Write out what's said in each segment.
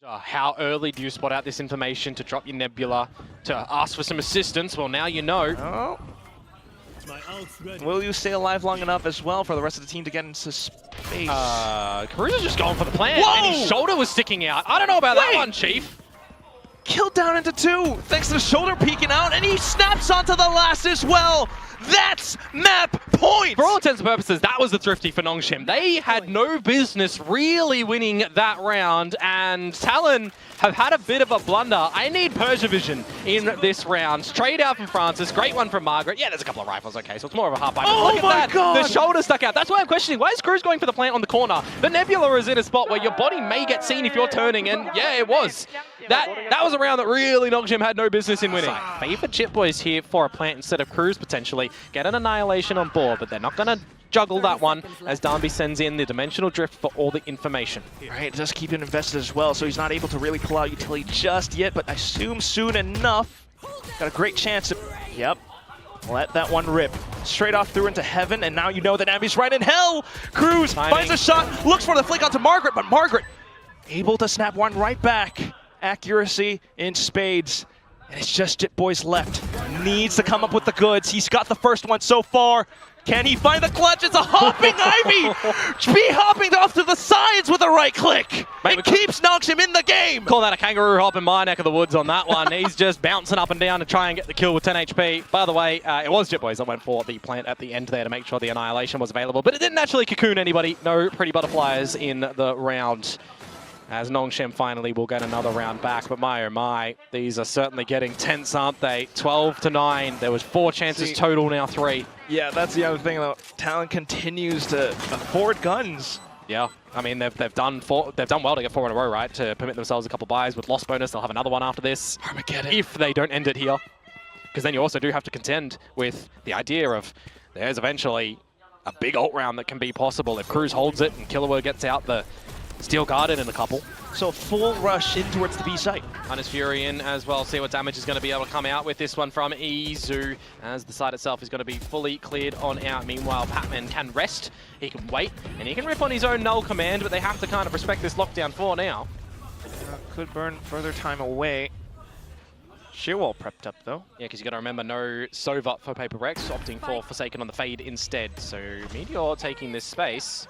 How early do you spot out this information to drop your Nebula, to ask for some assistance? Well, now you know. Oh. Will you stay alive long enough as well for the rest of the team to get into space? Komodo's just going for the plant, Whoa! and his shoulder was sticking out. I don't know about that one, Chief. Killed down into 2, thanks to the shoulder peeking out, and he snaps onto the last as well. That's map point! For all intents and purposes, that was the thrifty for Nongshim. They had no business really winning that round, and Talon have had a bit of a blunder. I need Persia Vision in this round. Straight out from Francis, great one from Margaret. Yeah, there's a couple of rifles, okay, so it's more of a half pipe. Oh Look my at that, God. the shoulder stuck out. That's why I'm questioning, why is Cruz going for the plant on the corner? The Nebula is in a spot where your body may get seen if you're turning, and yeah, it was. That was a round that really Nongshim had no business in winning. Favored Chip Boys here for a plant instead of Cruz potentially. Get an Annihilation on board, but they're not going to juggle that one as Darby sends in the Dimensional Drift for all the information. Right, just keep him invested as well, so he's not able to really pull out utility just yet, but I assume soon enough. Got a great chance to, yep, let that one rip. Straight off through into heaven, and now you know that Abby's right in hell. Cruz finds a shot, looks for the flick onto Margaret, but Margaret able to snap one right back. Accuracy in spades. And it's just Jit Boys left. Needs to come up with the goods. He's got the first one so far. Can he find the clutch? It's a hopping Ivy! B-hopping off to the sides with a right click. It keeps Nongshim in the game. Call that a kangaroo hop in my neck of the woods on that one. He's just bouncing up and down to try and get the kill with 10 HP. By the way, it was Jit Boys that went for the plant at the end there to make sure the Annihilation was available, but it didn't actually cocoon anybody. No pretty butterflies in the round. As Nongshim finally will get another round back, but my oh my, these are certainly getting tense, aren't they? 12-9, there was 4 chances total, now 3. Yeah, that's the other thing though. Talon continues to afford guns. Yeah, I mean they've done well to get 4 in a row, right? To permit themselves a couple buys with loss bonus. They'll have another one after this. Armageddon. If they don't end it here, because then you also do have to contend with the idea of there's eventually a big ult round that can be possible if Cruz holds it and Killua gets out the Steel Garden in a couple. So full rush in towards the B site. Minus Fury in as well. See what damage is going to be able to come out with this one from Izu, as the site itself is going to be fully cleared on out. Meanwhile, Patman can rest, he can wait, and he can rip on his own null command, but they have to kind of respect this lockdown for now. Could burn further time away. Shearwall prepped up though. Yeah, because you got to remember no Sova for Paper Rex, opting for Forsaken on the Fade instead. So Meteor taking this space.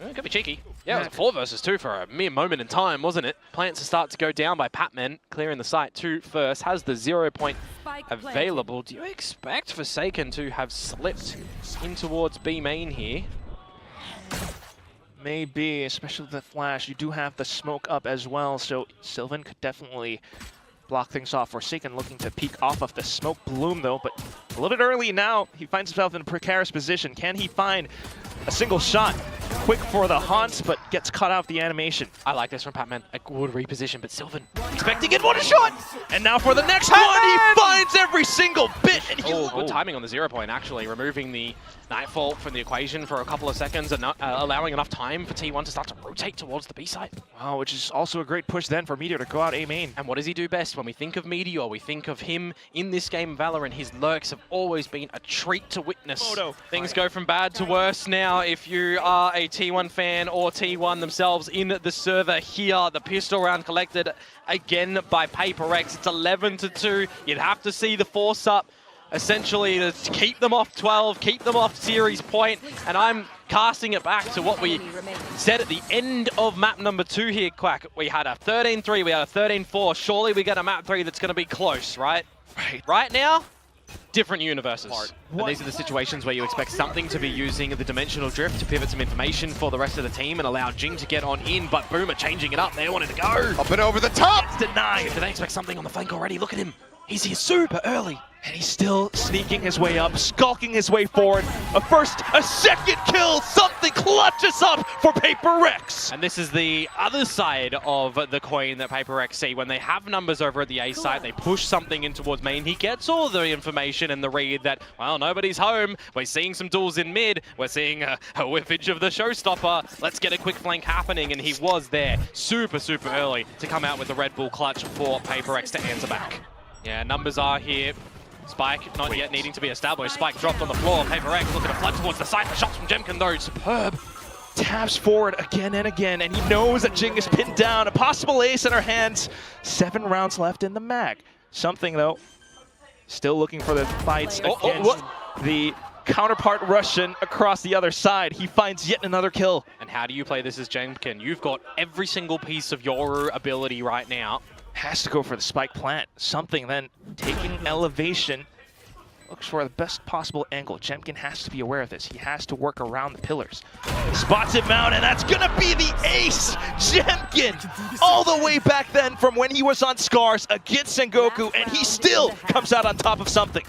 It could be cheeky. Yeah, it was a 4 versus 2 for a mere moment in time, wasn't it? Plants to start to go down by Patman, clearing the site 2 first, has the 0 point available. Do you expect Forsaken to have slipped in towards B main here? Maybe, especially the flash. You do have the smoke up as well, so Sylvan could definitely block things off. Forsaken looking to peek off of the smoke bloom though, but a little bit early now. He finds himself in a precarious position. Can he find a single shot? Quick for the haunts, but gets cut out the animation. I like this from Patman. A good reposition, but Sylvan expecting it, what a shot! And now for the next one, he finds every single bit. And good timing on the 0 point, actually, removing the Nightfall from the equation for a couple of seconds and not, allowing enough time for T1 to start to rotate towards the B side. Wow, which is also a great push then for Meteor to go out A main. And what does he do best? When we think of Meteor, we think of him in this game of Valorant. His lurks have always been a treat to witness. Komodo. Things go from bad to worse now if you are a T1 fan or T1 themselves in the server here. The pistol round collected again by Paper Rex. It's 11-2. You'd have to see the force up essentially to keep them off 12, keep them off series point. And I'm casting it back to what we said at the end of map number 2 here, Quack. We had a 13-3, we had a 13-4. Surely we get a map 3 that's going to be close, right? Right now, different universes. And these are the situations where you expect something to be using the Dimensional Drift to pivot some information for the rest of the team and allow Jing to get on in, but Boomer changing it up. They wanted to go. Up and over the top! It's denied. Do they expect something on the flank already? Look at him. He's here super early. And he's still sneaking his way up, skulking his way forward. A first, a second kill, something clutches up for Paper Rex. And this is the other side of the coin that Paper Rex see. When they have numbers over at the A site, they push something in towards main. He gets all the information and the read that, well, nobody's home. We're seeing some duels in mid. We're seeing a whiffage of the showstopper. Let's get a quick flank happening. And he was there super, super early to come out with the Red Bull clutch for Paper Rex to answer back. Yeah, numbers are here. Spike not yet needing to be established. Spike dropped on the floor. Paper Rex looking to flood towards the side. The shots from Jemkin though, superb. taps forward again and again, and he knows that Jing is pinned down. A possible ace in our hands. 7 rounds left in the mag. Something, though, still looking for the fights against the counterpart Russian across the other side. He finds yet another kill. And how do you play this as Jemkin? You've got every single piece of your ability right now. Has to go for the spike plant. Something then taking elevation. Looks for the best possible angle. Jemkin has to be aware of this. He has to work around the pillars. Spots him out, and that's gonna be the ace! Jemkin! All the way back then from when he was on Scars against Sengoku, and he still comes out on top of something.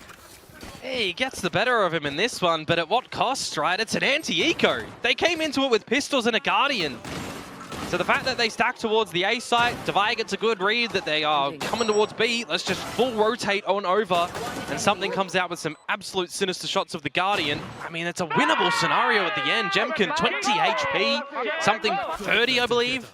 Hey, he gets the better of him in this one, but at what cost, right? It's an anti-eco. They came into it with pistols and a Guardian. So the fact that they stack towards the A site, Devi gets a good read that they are coming towards B. Let's just full rotate on over, and something comes out with some absolute sinister shots of the Guardian. I mean, it's a winnable scenario at the end. Jemkin, 20 HP, something 30, I believe.